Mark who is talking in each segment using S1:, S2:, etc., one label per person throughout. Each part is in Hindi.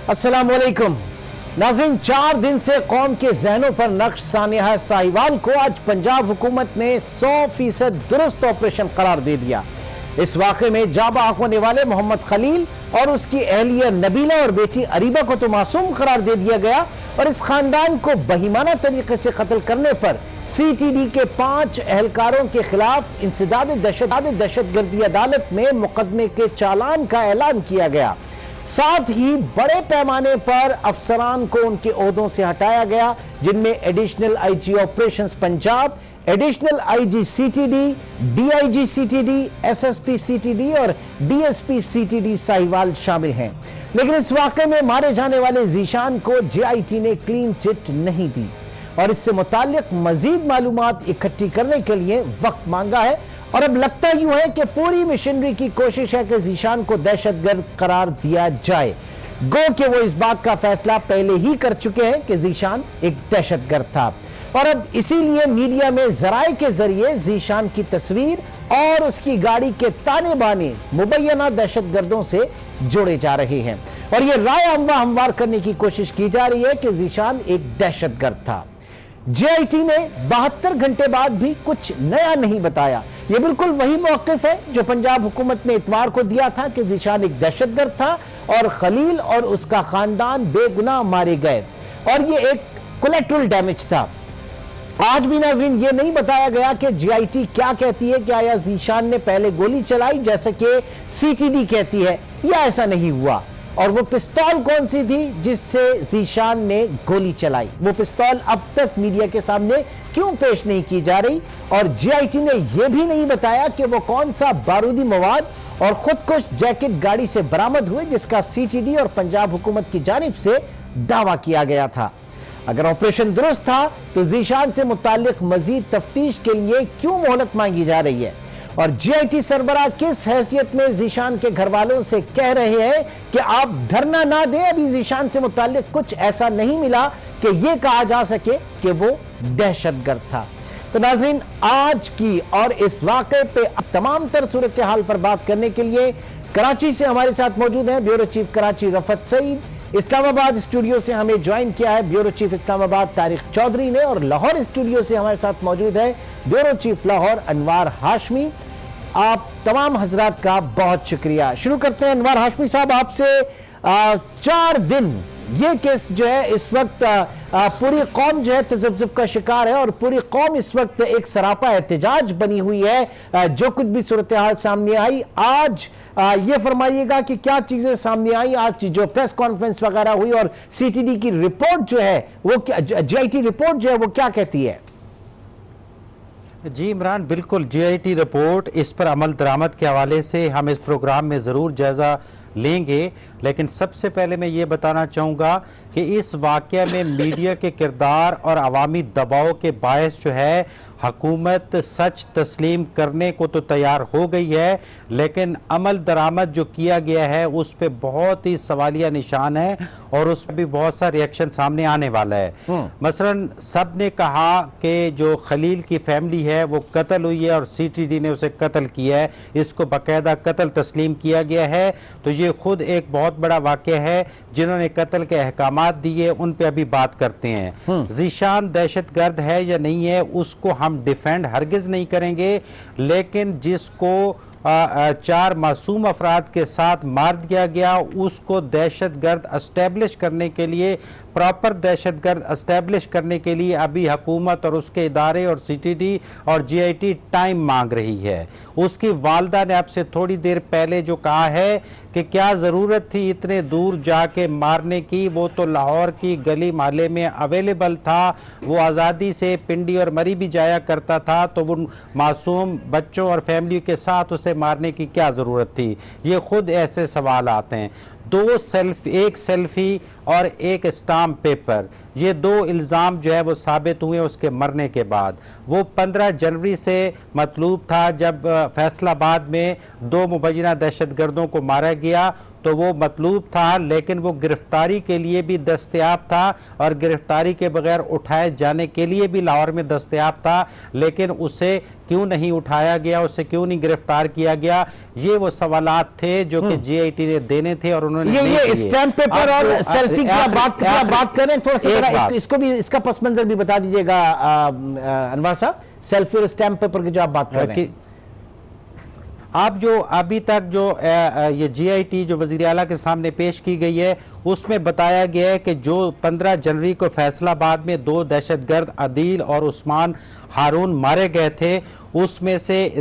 S1: अस्सलामुअलैकुम नाज़रीन, 4 दिन से कौम के जहनों पर नक्श सानिया साहिवाल को आज पंजाब हुकूमत ने 100% दुरुस्त ऑपरेशन करार दे दिया। इस वाक़े में जाबां होने वाले मोहम्मद खलील और उसकी अहलिया नबीला और बेटी अरीबा को तो मासूम करार दे दिया गया और इस खानदान को बहिमाना तरीके से कत्ल करने पर CTD के 5 एहलकारों के खिलाफ इंसदाद दहशतगर्दी अदालत में मुकदमे के चालान का ऐलान किया गया। साथ ही बड़े पैमाने पर अफसरान को उनके ओहदों से हटाया गया, जिनमें additional IG operations Punjab, additional IG CTD, DIG CTD, SSP CTD और DSP CTD साहिवाल शामिल हैं। लेकिन इस वाक़े में मारे जाने वाले जीशान को JIT ने क्लीन चिट नहीं दी और इससे मुताल्लिक मजीद मालूमात इकट्ठी करने के लिए वक्त मांगा है और अब लगता यूं है कि पूरी मिशनरी की कोशिश है कि जीशान को दहशतगर्द करार दिया जाए। गो कि वो इस बात का फैसला पहले ही कर चुके हैं कि जीशान एक दहशतगर्द था और अब इसीलिए मीडिया में जराए के जरिए जीशान की तस्वीर और उसकी गाड़ी के ताने बाने मुबैना दहशतगर्दों से जोड़े जा रहे हैं और यह राय हमवार करने की कोशिश की जा रही है कि जीशान एक दहशतगर्द था। JIT ने 72 घंटे बाद भी कुछ नया नहीं बताया। यह बिल्कुल वही मौक़िफ़ है जो पंजाब हुकूमत ने इतवार को दिया था कि जीशान एक दहशतगर्द था और खलील और उसका खानदान बेगुनाह मारे गए और यह एक कोलेटरल डैमेज था। आज भी नाज़रीन ये नहीं बताया गया कि JIT क्या कहती है, क्या या जीशान ने पहले गोली चलाई जैसे कि CTD कहती है, या ऐसा नहीं हुआ। और वो पिस्तौल कौन सी थी जिससे जीशान ने गोली चलाई, वो पिस्तौल अब तक मीडिया के सामने क्यों पेश नहीं की जा रही और JIT ने यह भी नहीं बताया कि वो कौन सा बारूदी मवाद और खुदकुश जैकेट गाड़ी से बरामद हुए जिसका CTD और पंजाब हुकूमत की जानिब से दावा किया गया था। अगर ऑपरेशन दुरुस्त था तो जीशान से मुताल्लिक मजीद तफ्तीश के लिए क्यों मोहलत मांगी जा रही है और JIT सरबराह किस हैसियत में जीशान के घर वालों से कह रहे हैं कि आप धरना ना दें, अभी जीशान से मुताल्लिक कुछ ऐसा नहीं मिला कि यह कहा जा सके कि वो दहशतगर्द था। तो नाज़रीन, आज की और इस वाक़े पे तमाम तर सूरत हाल पर बात करने के लिए कराची से हमारे साथ मौजूद हैं bureau chief Karachi Rafat Saeed. Islamabad studio से हमें ज्वाइन किया है ब्यूरो चीफ इस्लामाबाद तारिक चौधरी ने और लाहौर स्टूडियो से हमारे साथ मौजूद है ब्यूरो चीफ लाहौर अनवार हाशमी। आप तमाम हजरात का बहुत शुक्रिया। शुरू करते हैं अनवार हाशमी साहब आपसे। 4 दिन ये केस जो है इस वक्त पूरी कौम जो है तजब्जुब का शिकार है और पूरी कौम इस वक्त एक सरापा एहतजाज बनी हुई है। जो कुछ भी सूरत हाल सामने आई, आज ये फरमाइएगा कि क्या चीजें सामने आई, आज जो प्रेस कॉन्फ्रेंस वगैरह हुई और CTD की रिपोर्ट जो है वो क्या, JIT रिपोर्ट जो है वो क्या कहती है?
S2: जी इमरान, बिल्कुल JIT रिपोर्ट इस पर अमल दरामद के हवाले से हम इस प्रोग्राम में ज़रूर जायज़ा लेंगे, लेकिन सबसे पहले मैं ये बताना चाहूँगा कि इस वाक़या में मीडिया के किरदार और अवामी दबाव के बायस जो है हुकूमत सच तस्लीम करने को तो तैयार हो गई है, लेकिन अमल दरामद जो किया गया है उस पर बहुत ही सवालिया निशान है और उस पर भी बहुत सा रिएक्शन सामने आने वाला है। मसलन सब ने कहा कि जो खलील की फैमिली है वो कत्ल हुई है और CTD ने उसे कत्ल किया है, इसको बाकायदा कत्ल तस्लीम किया गया है। तो ये खुद एक बहुत बड़ा वाक़या है। जिन्होंने कत्ल के अहकामात दिए उन पे अभी बात करते हैं। जीशान दहशतगर्द है या नहीं है उसको हम डिफेंड हरगिज नहीं करेंगे, लेकिन जिसको 4 मासूम अफराद के साथ मार दिया गया उसको दहशतगर्द एस्टेब्लिश करने के लिए, प्रॉपर दहशतगर्द एस्टेब्लिश करने के लिए अभी हुकूमत और उसके इदारे और CTD और JIT टाइम मांग रही है। उसकी वालदा ने आपसे थोड़ी देर पहले जो कहा है कि क्या ज़रूरत थी इतने दूर जाके मारने की, वो तो लाहौर की गली मोहल्ले में अवेलेबल था, वो आज़ादी से पिंडी और मरी भी जाया करता था, तो वो मासूम बच्चों और फैमिली के साथ उसे मारने की क्या ज़रूरत थी। ये खुद ऐसे सवाल आते हैं। एक सेल्फी और एक स्टाम्प पेपर, ये 2 इल्ज़ाम जो है वो साबित हुए उसके मरने के बाद। वो 15 जनवरी से मतलूब था जब फैसलाबाद में 2 मुबैना दहशतगर्दों को मारा गया, तो वो मतलूब था, लेकिन वो गिरफ्तारी के लिए भी दस्तयाब था और गिरफ्तारी के बगैर उठाए जाने के लिए भी लाहौर में दस्तयाब था, लेकिन उसे क्यों नहीं उठाया गया, उसे क्यों नहीं गिरफ्तार किया गया, ये वो सवालात थे जो कि जीआईटी ने देने थे और उन्होंने
S1: ये स्टैम्प पेपर और सेल्फी की बात करें, थोड़ा सा इसको भी, इसका पस मंजर भी बता दीजिएगा अनवर साहब। सेल्फी और स्टैम्प पेपर की जो आप बात कर रहे हैं,
S2: आप जो अभी तक जो ये जीआईटी जो वज़ीर आला के सामने पेश की गई है, उसमें बताया गया है कि जो 15 जनवरी को फैसलाबाद में 2 दहशतगर्द अदील और उस्मान हारून मारे गए थे, उसमें से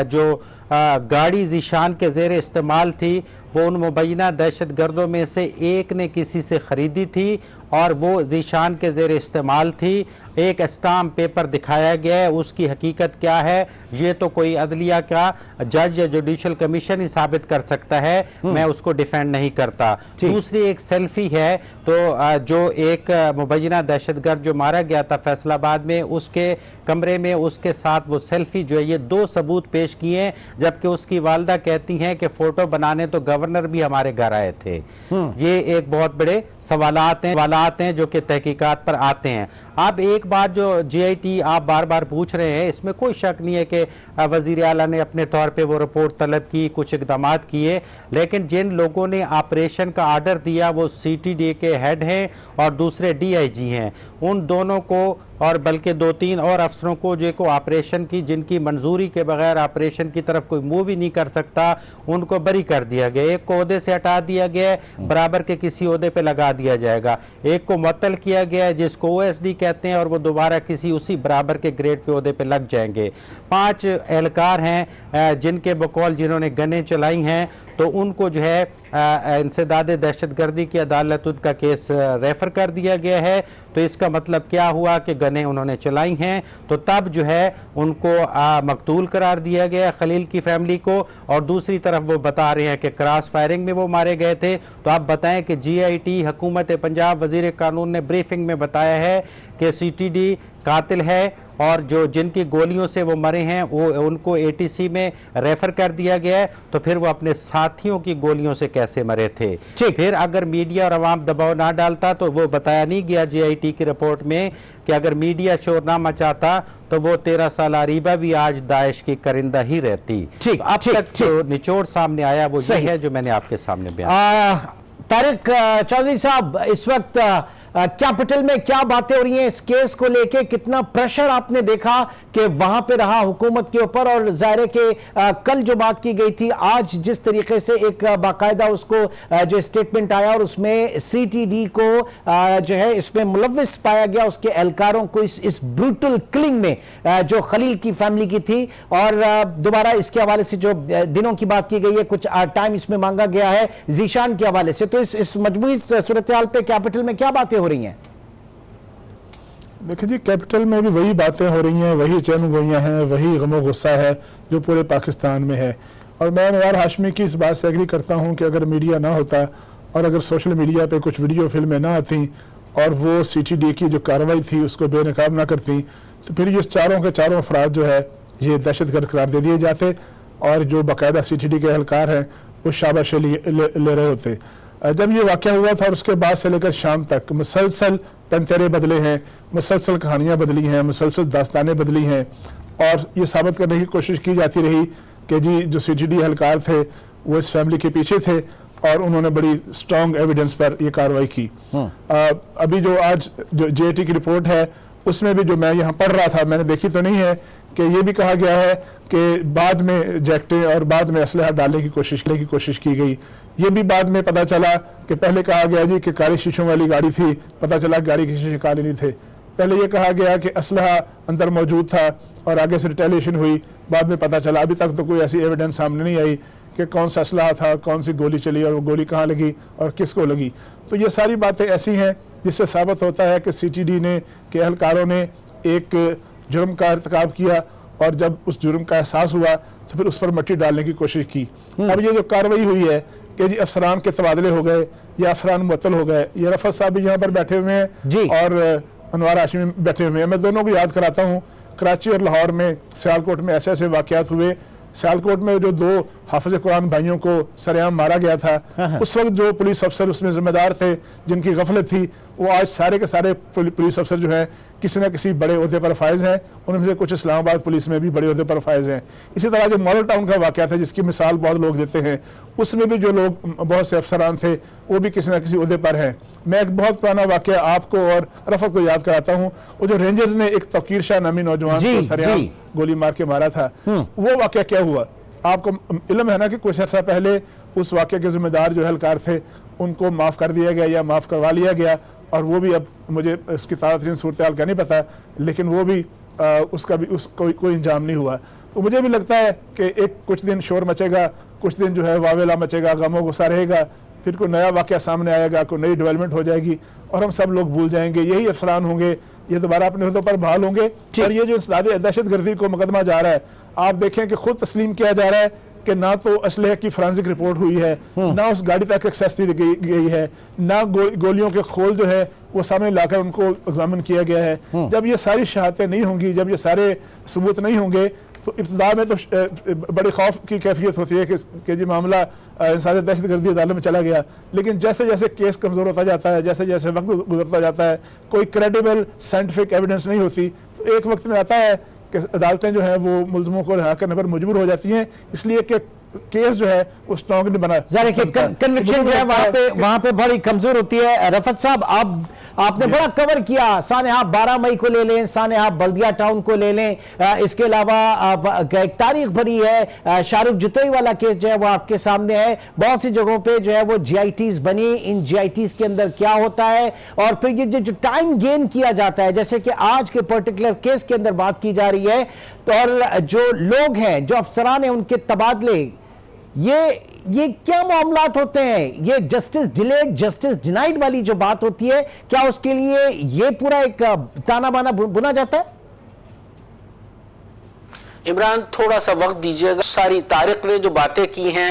S2: जो गाड़ी जीशान के ज़ेर इस्तेमाल थी वो उन मुबैना दहशतगर्दों में से एक ने किसी से ख़रीदी थी और वो जीशान के ज़ेर इस्तेमाल थी। एक स्टाम्प पेपर दिखाया गया है, उसकी हकीकत क्या है ये तो कोई अदलिया का जज या जुडिशल कमीशन ही साबित कर सकता है, मैं उसको डिफेंड नहीं करता। दूसरी एक सेल्फी है, तो जो एक मुबैना दहशतगर्द जो मारा गया था फैसलाबाद में, उसके कमरे में उसके साथ वो सेल्फी जो है, ये 2 सबूत पेश किए, जबकि उसकी वालदा कहती हैं कि फोटो बनाने तो गवर्नर भी हमारे घर आए थे। ये एक बहुत बड़े सवालात हैं जो कि तहकीकात पर आते हैं। अब एक बात जो जीआईटी आप बार बार पूछ रहे हैं, इसमें कोई शक नहीं है कि वज़ीर आला ने अपने तौर पे वो रिपोर्ट तलब की, कुछ इक़दाम किए, लेकिन जिन लोगों ने ऑपरेशन का आर्डर दिया वो सीटीडी के हेड हैं और दूसरे डीआईजी हैं, उन दोनों को और बल्कि 2-3 और अफसरों को जो को ऑपरेशन की, जिनकी मंजूरी के बगैर ऑपरेशन की तरफ कोई मूव ही नहीं कर सकता, उनको बरी कर दिया गया। एक को ओहदे से हटा दिया गया, बराबर के किसी ओहदे पे लगा दिया जाएगा। एक को मुअत्तल किया गया है जिसको ओएसडी कहते हैं और वो दोबारा किसी उसी बराबर के ग्रेड पे ओहदे पे लग जाएंगे। 5 एहलकार हैं जिनके बकौल जिन्होंने गनें चलाई हैं, तो उनको जो है इंसदाद दहशतगर्दी की अदालत का केस रेफर कर दिया गया है। तो इसका मतलब क्या हुआ कि गनें उन्होंने चलाई हैं, तो तब जो है उनको मकतूल करार दिया गया खलील की फैमिली को, और दूसरी तरफ वो बता रहे हैं कि क्रॉस फायरिंग में वो मारे गए थे। तो आप बताएं कि जीआईटी हुकूमत पंजाब वज़ीर कानून ने ब्रीफिंग में बताया है कि सीटीडी कातिल है और जो जिनकी गोलियों से वो मरे हैं वो उनको एटीसी में रेफर कर दिया गया है, तो फिर वो अपने साथियों की गोलियों से कैसे मरे थे। फिर अगर मीडिया और अवाम दबाव ना डालता, तो वो बताया नहीं गया जीआईटी की रिपोर्ट में कि अगर मीडिया शोर ना मचाता तो वो 13 साल अरीबा भी आज दाइश की करिंदा ही रहती। अब तक जो निचोड़ सामने आया वो ये है जो मैंने आपके सामने बयान।
S1: तारिक चौधरी साहब, इस वक्त कैपिटल में क्या बातें हो रही हैं इस केस को लेके? कितना प्रेशर आपने देखा कि वहां पे रहा हुकूमत के ऊपर, और जाहिर है कि कल जो बात की गई थी, आज जिस तरीके से एक बाकायदा उसको जो स्टेटमेंट आया और उसमें सीटीडी को जो है इसमें मुलव्विस पाया गया, उसके एहलकारों को इस ब्रूटल किलिंग में जो खलील की फैमिली की थी, और दोबारा इसके हवाले से जो दिनों की बात की गई है, कुछ टाइम इसमें मांगा गया है जीशान के हवाले से। तो इस मजमूई सूरत हाल पे कैपिटल में क्या बातें हो रही हैं?
S3: देखिए जी, कैपिटल में भी वही बातें हो रही हैं, वही चैन गोइयाँ हैं, वही गमो गुस्सा है जो पूरे पाकिस्तान में है। और मैं अनवार हाशमी की इस बात से एग्री करता हूँ कि अगर मीडिया ना होता और अगर सोशल मीडिया पे कुछ वीडियो फिल्में ना आती और वो सीटीडी की जो कार्रवाई थी उसको बेनकाब ना करती, तो फिर ये चारों के चारों अफराद जो है ये दहशतगर्द करार दे दिए जाते और जो बाकायदा सीटीडी के एहलकार हैं वो शाबाशी ले रहे होते। जब ये वाक़या हुआ था और उसके बाद से लेकर शाम तक मुसलसल पंतेरे बदले हैं, मुसलसल कहानियाँ बदली हैं, मुसलसल दास्तानें बदली हैं, और ये साबित करने की कोशिश की जाती रही कि जी जो सीटीडी एहलकार थे वो इस फैमिली के पीछे थे और उन्होंने बड़ी स्ट्रॉन्ग एविडेंस पर ये कार्रवाई की। अभी जो आज जो जीआईटी की रिपोर्ट है उसमें भी जो मैं यहाँ पढ़ रहा था, मैंने देखी तो नहीं है, कि ये भी कहा गया है कि बाद में जैकटें और बाद में असलहा डालने की कोशिश की गई। ये भी बाद में पता चला कि पहले कहा गया जी कि काली शीशों वाली गाड़ी थी, पता चला गाड़ी के शीशे काले नहीं थे। पहले ये कहा गया कि असलहा अंदर मौजूद था और आगे से रिटेलिएशन हुई, बाद में पता चला। अभी तक तो कोई ऐसी एविडेंस सामने नहीं आई कि कौन सा असलहा था, कौन सी गोली चली और वो गोली कहाँ लगी और किसको लगी। तो ये सारी बातें ऐसी हैं जिससे साबित होता है कि सीटीडी ने के एहलकारों ने एक जुर्म का इर्तिकाब किया और जब उस जुर्म का एहसास हुआ तो फिर उस पर मट्टी डालने की कोशिश की। अब ये जो कार्रवाई हुई है कि जी अफसरान के तबादले हो गए या अफसरान मुअत्तल हो गए। ये रफत साहब भी यहाँ पर बैठे हुए हैं और अनवार हाशमी बैठे हुए हैं। मैं दोनों को याद कराता हूँ, कराची और लाहौर में, सियालकोट में ऐसे ऐसे वाक़यात हुए। सियालकोट में जो 2 हाफिज़ कुरान भाइयों को सरेआम मारा गया था, उस वक्त जो पुलिस अफसर उसमें जिम्मेदार थे, जिनकी गफलत थी, वो आज सारे के सारे पुलिस अफसर जो हैं किसी न किसी बड़े ओहदे पर फायज हैं। उनमें से कुछ इस्लामाबाद पुलिस में भी बड़े ओहदे पर फायज हैं। इसी तरह जो मॉडल टाउन का वाक़या था, जिसकी मिसाल बहुत लोग देते हैं, उसमें भी जो लोग, बहुत से अफसरान थे, वो भी किसी न किसी ओहदे पर हैं। मैं एक बहुत पुराना वाक़या आपको और रफत को याद कराता हूँ। वो जो रेंजर्स ने एक तौकीर शाह नामी नौजवान को सरेआम गोली मार के मारा था, वो वाक़या क्या हुआ? आपको इल्म है ना कि कुछ अर्सा पहले उस वाक़े के जिम्मेदार जो एहलकार थे, उनको माफ़ कर दिया गया या माफ़ करवा लिया गया, और वो भी, अब मुझे इसकी ताज़ा तरीन सूरत हाल का नहीं पता, लेकिन वो भी उसका भी कोई इंजाम नहीं हुआ। तो मुझे भी लगता है कि एक कुछ दिन शोर मचेगा, कुछ दिन जो है वावेला मचेगा, गमो गुस्सा रहेगा, फिर कोई नया वाक़या सामने आएगा, कोई नई डेवलपमेंट हो जाएगी और हम सब लोग भूल जाएंगे। यही अफसरान होंगे, ये दोबारा अपने अहदों पर बहाल होंगे। और ये जो दहशत गर्दी को मुकदमा जा रहा है, आप देखें कि खुद तस्लीम किया जा रहा है कि ना तो असलहे की फॉरेंसिक रिपोर्ट हुई है, ना उस गाड़ी तक एक्सेस दी गई है, ना गोलियों के खोल जो है वो सामने लाकर उनको एग्जामिन किया गया है। जब ये सारी शहादतें नहीं होंगी, जब ये सारे सबूत नहीं होंगे, तो इब्तिदा में तो बड़े खौफ की कैफियत होती है कि जी मामला इंसानी दहशत गर्दी अदालत में चला गया। लेकिन जैसे जैसे केस कमज़ोर होता जाता है, जैसे जैसे वक्त गुजरता जाता है, कोई क्रेडिबल साइंटिफिक एविडेंस नहीं होती, तो एक वक्त में आता है कि अदालतें जो है वो मुल्ज़िमों को रिहा करने पर मजबूर हो जाती हैं, इसलिए कि केस जो है वो स्ट्रॉन्ग नहीं बना।
S1: कन्विक्शन जो है वहां पे बड़ी कमजोर होती है। रफत साहब, आपने बड़ा कवर किया, सानेहा 12 मई को ले लें, सानेहा बल्दिया टाउन को ले लें, इसके अलावा एक तारीख भरी है, शाहरुख जुतोई वाला केस जो है वो आपके सामने है। बहुत सी जगहों पे जो है वो GITs बनी, इन GITs के अंदर क्या होता है, और फिर ये जो टाइम गेन किया जाता है, जैसे कि आज के पर्टिकुलर केस के अंदर बात की जा रही है, तो और जो लोग हैं, जो अफसरान हैं, उनके तबादले, ये क्या मामलात होते हैं? ये जस्टिस डिलेड, जस्टिस डिनाइड वाली जो बात होती है, क्या उसके लिए ये पूरा एक ताना बाना बुना जाता है?
S4: इमरान, थोड़ा सा वक्त दीजिएगा। सारी तारिक ने जो बातें की हैं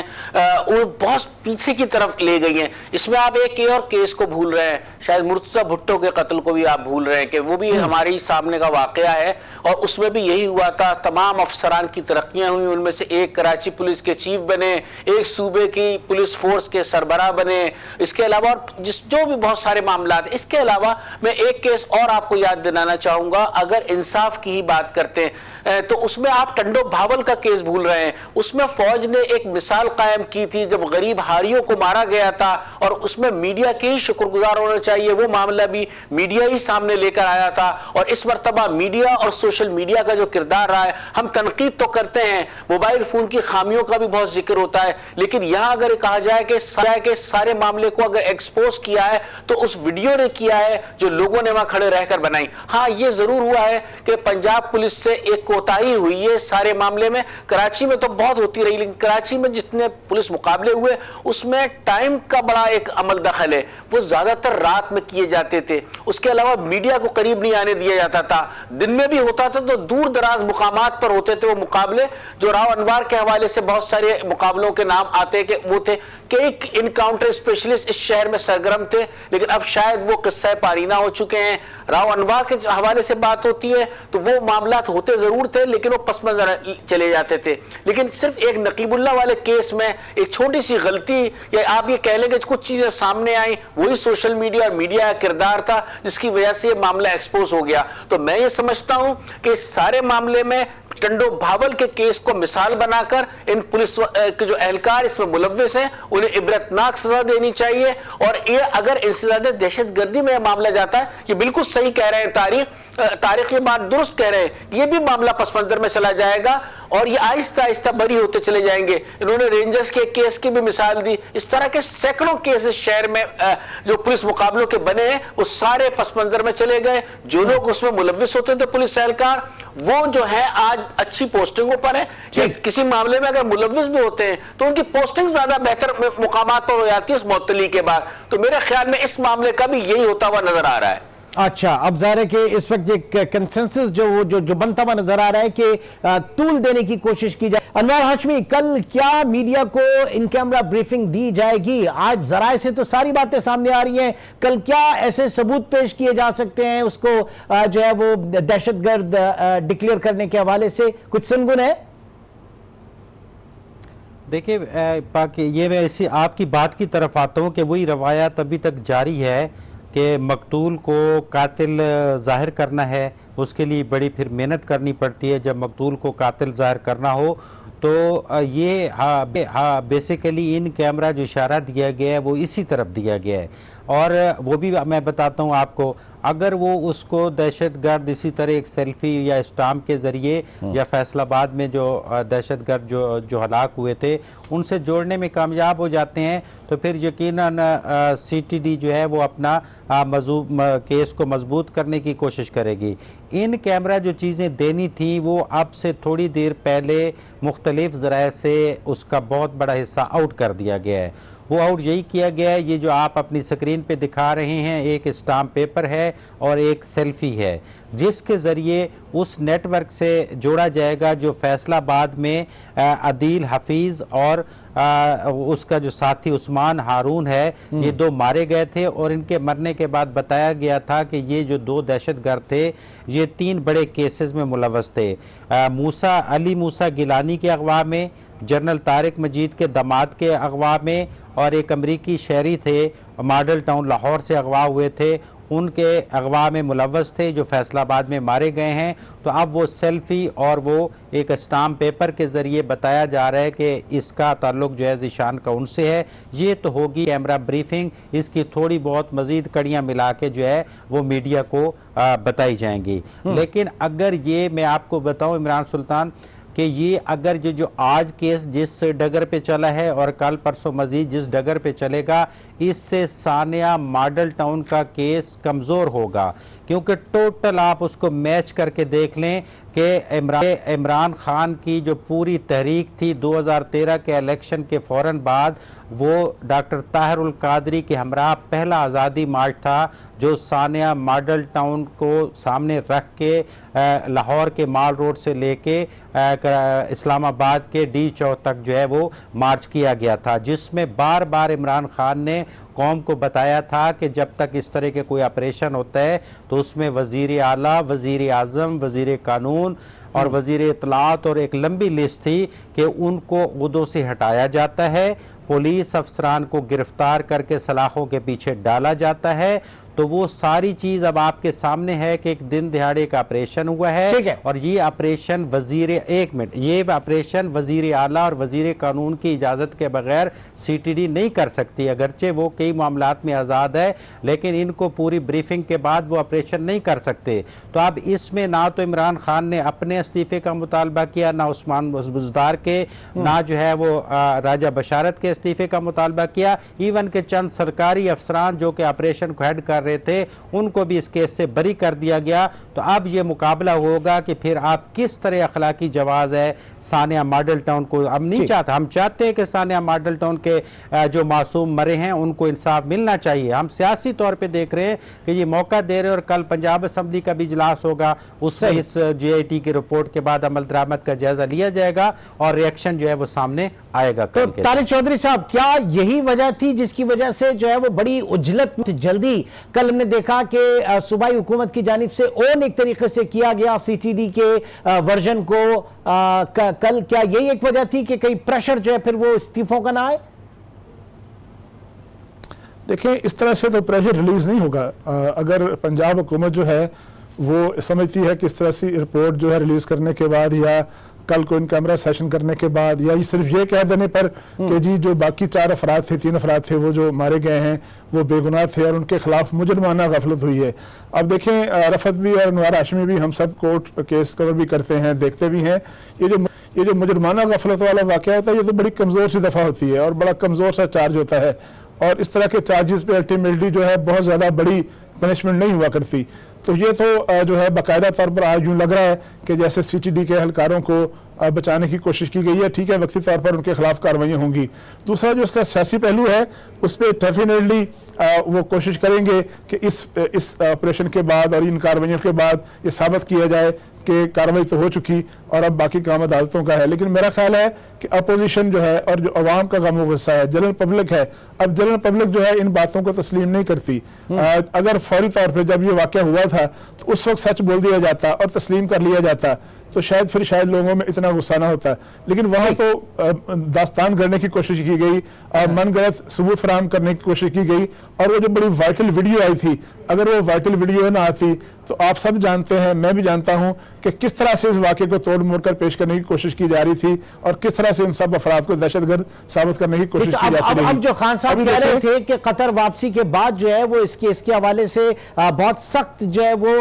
S4: वो बहुत पीछे की तरफ ले गई हैं। इसमें आप एक और केस को भूल रहे हैं, शायद मुर्तज़ा भुट्टो के कत्ल को भी आप भूल रहे हैं कि वो भी हमारे ही सामने का वाकया है, और उसमें भी यही हुआ था। तमाम अफसरान की तरक्कियां हुई, उनमें से एक कराची पुलिस के चीफ बने, एक सूबे की पुलिस फोर्स के सरबराह बने, इसके अलावा और जो भी बहुत सारे मामला। इसके अलावा मैं एक केस और आपको याद दिलाना चाहूंगा। अगर इंसाफ की ही बात करते हैं तो उसमें आप टंडो भावल का केस भूल रहे हैं। उसमें फौज ने एक मिसाल कायम की थी जब गरीब हारियों को मारा गया था, और उसमें मीडिया के ही शुक्रगुजार होना चाहिए, वो मामला भी मीडिया ही सामने लेकर आया था। और इस मर्तबा मीडिया और सोशल मीडिया का जो किरदार रहा है, हम तनकीद तो करते हैं, मोबाइल फोन की खामियों का भी बहुत जिक्र होता है, लेकिन यहां अगर कहा जाए कि सारे मामले को अगर एक्सपोज किया है तो उस वीडियो ने किया है जो लोगों ने वहां खड़े रहकर बनाई। हाँ, ये जरूर हुआ है कि पंजाब पुलिस से एक कोताही हुई है सारे मामले में। कराची में तो बहुत होती रही, लेकिन कराची में जितने पुलिस मुकाबले हुए उसमें टाइम का बड़ा एक अमल दखल है, वो ज्यादातर रात में किए जाते थे। उसके अलावा मीडिया को करीब नहीं आने दिया जाता था। दिन में भी होता था तो दूर दराज मुकामात पर होते थे वो मुकाबले, जो राव अनवार के हवाले से बहुत सारे मुकाबलों के नाम आते कि वो थे। कई इनकाउंटर स्पेशलिस्ट इस शहर में सरगर्म थे, लेकिन अब शायद वो किस्सा पारीना हो चुके हैं। राव अनवार के हवाले से बात होती है तो वो मामलात होते जरूर थे, लेकिन वो पसमंजर चले जाते थे। लेकिन सिर्फ एक नकीबुल्लाह वाले केस में एक छोटी सी गलती, या आप ये कह लेंगे कुछ चीजें सामने आई, वही सोशल मीडिया और मीडिया का किरदार था जिसकी वजह से ये मामला एक्सपोज हो गया। तो मैं ये समझता हूं कि इस सारे मामले में टंडो भावल के केस को मिसाल बनाकर इन पुलिस के जो एहलकार इसमें मुलव्विस हैं उन्हें इबरतनाक सजा देनी चाहिए। और ये अगर इंसदाद दहशतगर्दी में मामला जाता है, ये बिल्कुल सही कह रहे हैं तारीख ये बात दुरुस्त कह रहे हैं, ये भी मामला पसमंजर में चला जाएगा और ये आहिस्ता आहिस्ता बरी होते चले जाएंगे। इन्होंने रेंजर्स के केस की भी मिसाल दी। इस तरह के सैकड़ों केसेस शहर में जो पुलिस मुकाबलों के बने हैं वो सारे पसमंजर में चले गए। जो लोग उसमें मुलव्विस होते थे पुलिस एहलकार, वो जो है आज अच्छी पोस्टिंगों पर है, या किसी मामले में अगर मुलव्विस भी होते हैं तो उनकी पोस्टिंग ज्यादा बेहतर मुकामात पर हो जाती है उस मुअत्तली के बाद। तो मेरे ख्याल में इस मामले का भी यही होता हुआ नजर आ रहा है।
S1: अच्छा, अब जाहिर है कि इस वक्त एक कंसेंसस जो बनता हुआ नजर आ रहा है कि तूल देने की कोशिश की जाए। अनवर हाशमी, कल क्या मीडिया को इन कैमरा ब्रीफिंग दी जाएगी? आज जराए से तो सारी बातें सामने आ रही हैं, कल क्या ऐसे सबूत पेश किए जा सकते हैं उसको जो है वो दहशतगर्द डिक्लेयर करने के हवाले से? कुछ सुनगुन है?
S2: देखिए ये मैं इसी आपकी बात की तरफ आता हूँ कि वही रवायत अभी तक जारी है कि मकतूल को कातिल जाहिर करना है, उसके लिए बड़ी फिर मेहनत करनी पड़ती है। जब मकतूल को कातिल जाहिर करना हो तो ये बेसिकली इन कैमरा जो इशारा दिया गया है वो इसी तरफ दिया गया है। और वो भी मैं बताता हूँ आपको, अगर वो उसको दहशतगर्द इसी तरह एक सेल्फी या स्टाम्प के ज़रिए या फैसलाबाद में जो दहशतगर्द जो हलाक हुए थे उनसे जोड़ने में कामयाब हो जाते हैं तो फिर यकीनन CTD जो है वो अपना केस को मजबूत करने की कोशिश करेगी। इन कैमरा जो चीज़ें देनी थी वो अब से थोड़ी देर पहले मुख्तलिफ ज़राए से उसका बहुत बड़ा हिस्सा आउट कर दिया गया है। वो आउट यही किया गया है, ये जो आप अपनी स्क्रीन पे दिखा रहे हैं एक स्टाम्प पेपर है और एक सेल्फी है जिसके ज़रिए उस नेटवर्क से जोड़ा जाएगा जो फैसलाबाद में अदील हफीज़ और उसका जो साथी उस्मान हारून है, ये दो मारे गए थे और इनके मरने के बाद बताया गया था कि ये जो दो दहशतगर्द थे ये 3 बड़े केसेस में मुलव्वस थे। अली मूसा गिलानी के अगवा में, जनरल तारिक मजीद के दामाद के अगवा में और एक अमरीकी शहरी थे मॉडल टाउन लाहौर से अगवा हुए थे, उनके अगवा में मुलव्वस थे जो फैसलाबाद में मारे गए हैं। तो अब वो सेल्फी और वो एक स्टाम्प पेपर के ज़रिए बताया जा रहा है कि इसका ताल्लुक जो है ज़ीशान का उनसे है। ये तो होगी कैमरा ब्रीफिंग, इसकी थोड़ी बहुत मज़ीद कड़ियाँ मिला के जो है वो मीडिया को बताई जाएंगी। लेकिन अगर ये मैं आपको बताऊँ इमरान सुल्तान कि ये अगर जो आज केस जिस डगर पे चला है और कल परसों मजीद जिस डगर पे चलेगा, इससे सानिया मॉडल टाउन का केस कमज़ोर होगा, क्योंकि टोटल आप उसको मैच करके देख लें कि इमरान खान की जो पूरी तहरीक थी 2013 के इलेक्शन के फ़ौरन बाद वो डॉक्टर ताहिरुल कादरी के हमरा पहला आज़ादी मार्च था जो सानिया मॉडल टाउन को सामने रख के लाहौर के माल रोड से लेके इस्लामाबाद के डी चौक तक जो है वो मार्च किया गया था, जिसमें बार बार इमरान खान ने कौम को बताया था कि जब तक इस तरह के कोई ऑपरेशन होता है तो उसमें वज़ीर आला, वज़ीर आज़म, वज़ीर कानून और वज़ीर इत्तलात और एक लंबी लिस्ट थी कि उनको उहदों से हटाया जाता है, पुलिस अफसरान को गिरफ्तार करके सलाखों के पीछे डाला जाता है। तो वो सारी चीज़ अब आपके सामने है कि एक दिन दिहाड़े का ऑपरेशन हुआ है और ये ऑपरेशन ये ऑपरेशन वज़ीर आला और वज़ीर कानून की इजाज़त के बगैर CTD नहीं कर सकती, अगरचे वो कई मामलात में आज़ाद है, लेकिन इनको पूरी ब्रीफिंग के बाद वो ऑपरेशन नहीं कर सकते। तो अब इसमें ना तो इमरान खान ने अपने इस्तीफ़े का मुतालबा किया, ना उस्मान बुज़दार के, ना जो है वो राजा बशारत के इस्तीफ़े का मुतालबा किया, इवन के चंद सरकारी अफसरान जो कि ऑपरेशन को हेड कर रहे थे उनको भी इस केस से बरी कर दिया गया। तो अब ये मुकाबला होगा कि फिर आप किस तरह अखलाकी जवाज़ है सानिया मॉडल टाउन को। हम नहीं चाहते, हम चाहते हैं कि सानिया मॉडल टाउन के जो मासूम मरे हैं उनको इंसाफ मिलना चाहिए। हम सियासी तौर पे देख रहे हैं कि ये मौका दे रहे हैं और कल पंजाब असम्बली का भी इजलास होगा, उसमें इस GIT की रिपोर्ट के बाद अमल दरामद का जायजा लिया जाएगा और रिएक्शन जो है वो सामने आएगा।
S1: तो तारिक चौधरी साहब, क्या यही वजह थी जिसकी वजह से जो है वो बड़ी उजलत जल्दी कल हमने देखा कि सूबाई हुकूमत की जानिब से ओन एक तरीके से किया गया CTD के वर्जन को कल, क्या यही एक वजह थी कि कई प्रेशर जो है फिर वो इस्तीफों का ना आए?
S3: देखें, इस तरह से तो प्रेशर रिलीज नहीं होगा। अगर पंजाब हुकूमत जो है वो समझती है कि इस तरह से रिपोर्ट जो है रिलीज करने के बाद या कल को इन कैमरा सेशन करने के बाद या सिर्फ ये कह देने पर कि जी जो बाकी 3 अफराद थे वो जो मारे गए हैं वो बेगुनाह थे और उनके खिलाफ मुजरमाना गफलत हुई है। अब देखें, रफत भी और अनवर हाशमी भी हम सब कोर्ट केस कवर भी करते हैं, देखते भी हैं। ये जो मुजरमाना गफलत वाला वाक़या होता है ये तो बड़ी कमज़ोर सी दफ़ा होती है और बड़ा कमज़ोर सा चार्ज होता है और इस तरह के चार्जेस पे अल्टीमेटली जो है बहुत ज़्यादा बड़ी पनिशमेंट नहीं हुआ करती। तो ये तो जो है बाकायदा तौर पर आज यूँ लग रहा है कि जैसे CTD के एहलकारों को बचाने की कोशिश की गई है, ठीक है, वक्ती तौर पर उनके खिलाफ कार्रवाइयाँ होंगी। दूसरा जो इसका सियासी पहलू है उस पर डेफिनेटली वो कोशिश करेंगे कि इस ऑपरेशन के बाद और इन कार्रवाइयों के बाद ये साबित किया जाए कि कार्रवाई तो हो चुकी और अब बाकी काम अदालतों का है। लेकिन मेरा ख्याल है कि अपोजिशन जो है और जो अवाम का गम गुस्सा है, जनरल पब्लिक है, अब जनरल पब्लिक जो है इन बातों को तस्लीम नहीं करती। अगर फौरी तौर पर जब ये वाकया हुआ था तो उस वक्त सच बोल दिया जाता और तस्लीम कर लिया जाता तो शायद लोगों में इतना गुस्सा ना होता। लेकिन वहां तो दास्तान करने की कोशिश की गई, मनगढ़ंत सबूत फराहम करने की कोशिश की गई, और वो जो बड़ी वाइटल वीडियो आई थी, अगर वो वाइटल वीडियो ना आती तो आप सब जानते हैं, मैं भी जानता हूं कि किस तरह से इस वाक़े को तोड़ मोड़ कर पेश करने की कोशिश की जा रही थी और किस तरह से इन सब अफराद को दहशतगर्द साबित करने की कोशिश की जाती रही।
S1: अब जो खान साहब कह रहे थे कि कतर वापसी के बाद जो है वो इसके हवाले से बहुत सख्त जो है वो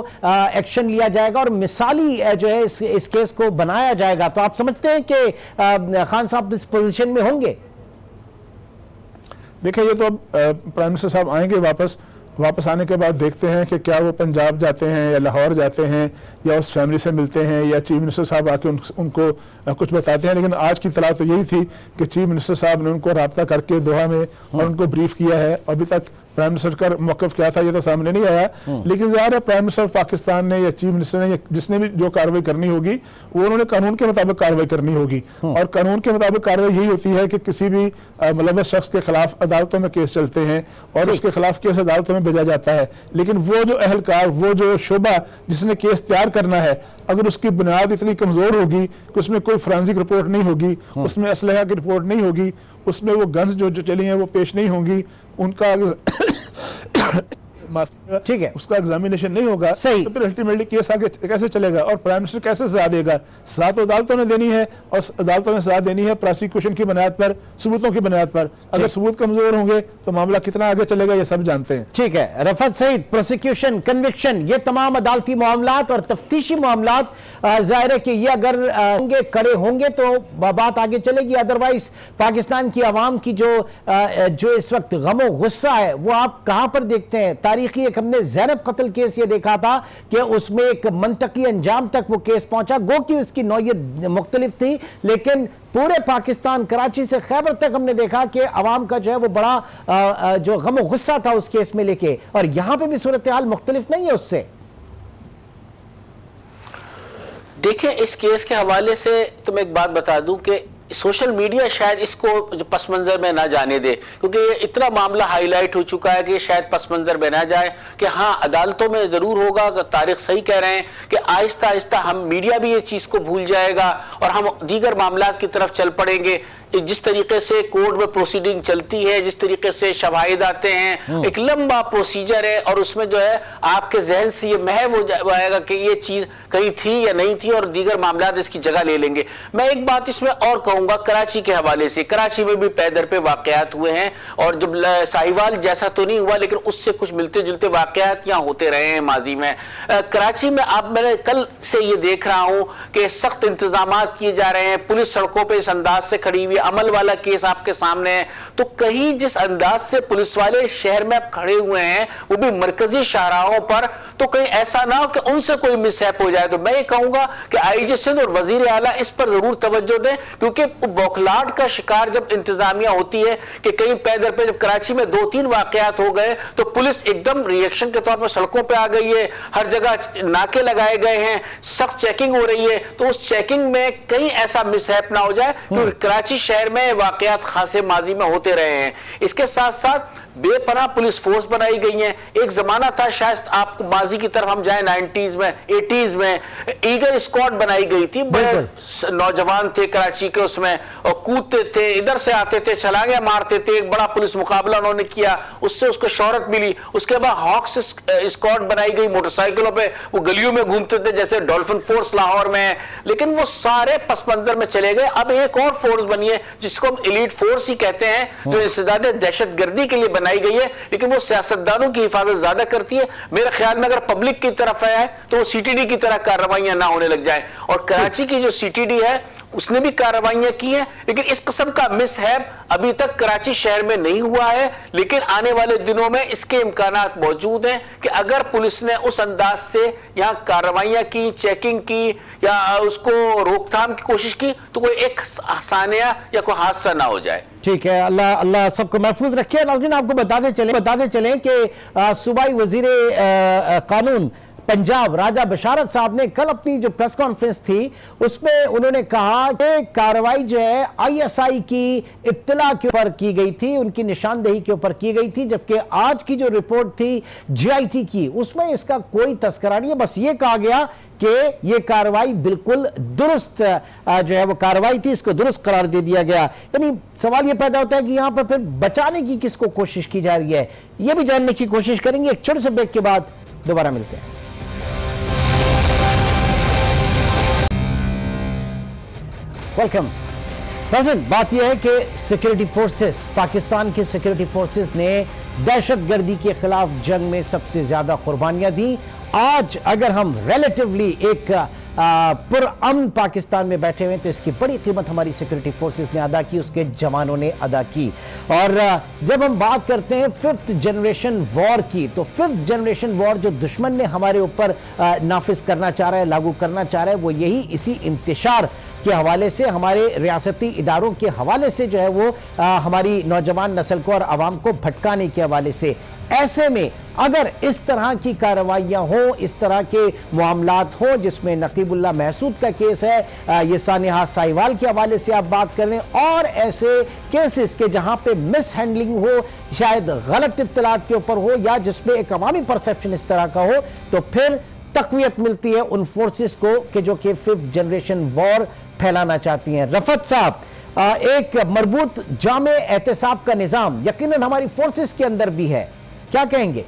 S1: एक्शन लिया जाएगा और मिसाली जो है इस केस को बनाया जाएगा, तो आप समझते हैं कि खान साहब इस पोजीशन में होंगे?
S3: देखिए, ये तो अब प्राइम मिनिस्टर साहब आएंगे, वापस आने के बाद देखते हैं कि क्या वो पंजाब जाते हैं या लाहौर जाते हैं या उस फैमिली से मिलते हैं या चीफ मिनिस्टर साहब आके उनको कुछ बताते हैं। लेकिन आज की इत्तला तो यही थी कि चीफ मिनिस्टर साहब ने उनको रब्ता करके दोहा में और उनको ब्रीफ किया है। अभी तक प्राइम मिनिस्टर का मौक़िफ़ क्या था ये तो सामने नहीं आया, लेकिन ज़ाहिर है प्राइम मिनिस्टर पाकिस्तान ने या चीफ मिनिस्टर ने या जिसने भी जो कार्रवाई करनी होगी वो उन्होंने कानून के मुताबिक कार्रवाई करनी होगी। और कानून के मुताबिक कार्रवाई यही होती है कि किसी भी मुलव्वस शख्स के खिलाफ अदालतों में केस चलते हैं और उसके खिलाफ केस अदालतों में भेजा जाता है। लेकिन वो जो अहलकार, वो जो शोबा जिसने केस तैयार करना है, अगर उसकी बुनियाद इतनी कमजोर होगी कि उसमें कोई फोरेंसिक रिपोर्ट नहीं होगी, उसमें असलहा की रिपोर्ट नहीं होगी, उसमें वो गन्स जो चली हैं वो पेश नहीं होंगी, उनका
S1: ठीक है,
S3: उसका एग्जामिनेशन नहीं होगा, तो फिर अल्टीमेटली केस आगे कैसे चलेगा और प्राइम मिनिस्टर कैसे सजा देगा? सजा तो अदालतों ने देनी है और अदालतों ने सजा देनी है प्रोसिक्यूशन की बुनियाद पर, सबूतों की बुनियाद पर। अगर सबूत कमजोर होंगे तो मामला कितना आगे चलेगा ये सब जानते हैं।
S1: ठीक है रफत सईद, प्रोसिक्यूशन, कन्विक्शन, ये तमाम अदालती मामलात और तफ्तीशी मामलात जाहिर है कि ये अगर होंगे, कड़े होंगे तो बात आगे चलेगी। अदरवाइज पाकिस्तान की आवाम की जो इस वक्त गमो गुस्सा है वो आप कहां पर देखते हैं? तारीखी एक हमने ज़ैनब कत्ल केस ये देखा था कि उसमें एक मंतकी अंजाम तक वो केस पहुंचा, गो कि उसकी नौयत मुख्तलिफ थी, लेकिन पूरे पाकिस्तान, कराची से खैबर तक हमने देखा कि अवाम का जो है वो बड़ा जो गम गुस्सा था उस केस में लेके, और यहां पे भी सूरत हाल मुख्तलिफ नहीं है उससे।
S4: देखिए, इस केस के हवाले से तो मैं एक बात बता दूं कि सोशल मीडिया शायद इसको जो पस मंजर में ना जाने दे, क्योंकि ये इतना मामला हाईलाइट हो चुका है कि शायद पस मंजर में ना जाए कि हाँ अदालतों में ज़रूर होगा। अगर तारिक सही कह रहे हैं कि आहिस्ता आहिस्ता हम मीडिया भी ये चीज़ को भूल जाएगा और हम दीगर मामलात की तरफ चल पड़ेंगे। जिस तरीके से कोर्ट में प्रोसीडिंग चलती है, जिस तरीके से शवाहिद आते हैं, एक लंबा प्रोसीजर है और उसमें जो है आपके जहन से ये महव हो जाएगा कि ये चीज़ कहीं थी या नहीं थी और दीगर मामलात इसकी जगह ले लेंगे। मैं एक बात इसमें और कहूँगा कराची के हवाले से, कराची में भी पैदर पे वाक़यात हुए हैं और जब साहिवाल जैसा तो नहीं हुआ लेकिन उससे कुछ मिलते जुलते वाक़यात यहाँ होते रहे हैं माजी में। कराची में अब मैंने कल से ये देख रहा हूँ कि सख्त इंतजाम किए जा रहे हैं, पुलिस सड़कों पर इस अंदाज से खड़ी हुई, अमल वाला केस आपके सामने है। तो कहीं जिस अंदाज से पुलिस वाले शहर में खड़े हुए हैं वो भी मरकजी शाहराहों पर, तो कहीं ऐसा ना हो कि उनसे कोई मिसहैप हो जाए। तो मैं ये कहूंगा कि आईजी सिंध और वजीर आला इस पर जरूर तवज्जो दें, क्योंकि बौखलाहट का शिकार जब इंतजामिया होती है कि कहीं पैदर पे, जब कराची में 2-3 वाकयात हो गए तो पुलिस एकदम रिएक्शन के तौर पर सड़कों पर आ गई है, हर जगह नाके लगाए गए हैं, सख्त चेकिंग हो रही है। तो उस चेकिंग में कहीं ऐसा मिसहैप ना हो जाए, क्योंकि कराची शहर में वाकयात खासे माजी में होते रहे हैं। इसके साथ साथ बेपनाह पुलिस फोर्स बनाई गई है। एक जमाना था, शायद आपको माजी की तरफ हम जाए 90s में 80s में, ईगर स्क्वाड बनाई गई थी, बड़े नौजवान थे कराची के उसमें और कूदते थे, इधर से आते थे, छलांगे मारते थे। एक बड़ा पुलिस मुकाबला उन्होंने किया, उससे उसको शोहरत मिली। उसके बाद हॉक्स स्क्वाड बनाई गई, मोटरसाइकिलों पे वो गलियों में घूमते थे जैसे डॉल्फिन फोर्स लाहौर में, लेकिन वो सारे पस मंजर में चले गए। अब एक और फोर्स बनी है जिसको हम एलीट फोर्स ही कहते हैं, जो इंसदाद दहशतगर्दी के लिए बनाई गई है, लेकिन वो सियासतदानों की हिफाजत ज्यादा करती है। मेरे ख्याल में अगर पब्लिक की तरफ है तो वो सीटीडी की तरह कार्रवाइयां ना होने लग जाए। और कराची की जो सीटीडी है उसने भी कार्रवाइयां की हैं, लेकिन इस किस्म का मिसहैप अभी तक कराची शहर में नहीं हुआ है। लेकिन आने वाले दिनों में इसके इम्कानात मौजूद हैं कि अगर पुलिस ने उस अंदाज से यहाँ कार्रवाइयां की, चेकिंग की या उसको रोकथाम की कोशिश की, तो कोई एक सानिया या कोई हादसा ना हो जाए।
S1: ठीक है, अल्लाह अल्लाह सबको महफूज रखे। नाज़रीन, आपको बताते चलें कि सूबाई वजीर कानून पंजाब राजा बशारत साहब ने कल अपनी जो प्रेस कॉन्फ्रेंस थी उसमें उन्होंने कहा कि कार्रवाई जो है आईएसआई की इत्तला के ऊपर की गई थी, उनकी निशानदेही के ऊपर की गई थी, जबकि आज की जो रिपोर्ट थी जीआईटी की उसमें इसका कोई तस्करा नहीं है। बस ये कहा गया कि ये कार्रवाई बिल्कुल दुरुस्त जो है वो कार्रवाई थी, इसको दुरुस्त करार दे दिया गया। यानी सवाल ये पैदा होता है कि यहां पर फिर बचाने की किसको कोशिश की जा रही है, ये भी जानने की कोशिश करेंगे। एक छोटे से ब्रेक के बाद दोबारा मिलते हैं। वेलकम। प्रेजेंट बात यह है कि सिक्योरिटी फोर्सेस, पाकिस्तान के सिक्योरिटी फोर्सेस ने दहशतगर्दी के खिलाफ जंग में सबसे ज्यादा कुर्बानियां दी। आज अगर हम रिलेटिवली एक पुरअमन पाकिस्तान में बैठे हुए तो इसकी बड़ी कीमत हमारी सिक्योरिटी फोर्सेस ने अदा की, उसके जवानों ने अदा की। और जब हम बात करते हैं 5th जनरेशन वॉर की, तो 5th जनरेशन वॉर जो दुश्मन ने हमारे ऊपर नाफिज करना चाह रहा है, लागू करना चाह रहा है, वो यही इसी इंतशार के हवाले से, हमारे रियासती इदारों के हवाले से जो है वो हमारी नौजवान नस्ल को और आवाम को भटकाने के हवाले से। ऐसे में अगर इस तरह की कार्रवाइयां हो, इस तरह के मामलात हो जिसमें नकीबुल्लाह महसूद का केस है, ये सानिहा साहिवाल के हवाले से आप बात कर रहे हैं, और ऐसे केसेस के जहां पे मिस हैंडलिंग हो, शायद गलत इत्तलात के ऊपर हो, या जिसमें एक अवामी परसेप्शन इस तरह का हो, तो फिर तकवीयत मिलती है उन फोर्सेस को कि जो कि 5th जनरेशन वॉर फैलाना चाहती हैं। रफत साहब, एक मरबूत जामे एहतसाब का निजाम यकीनन हमारी फोर्सेस के अंदर भी है, क्या कहेंगे?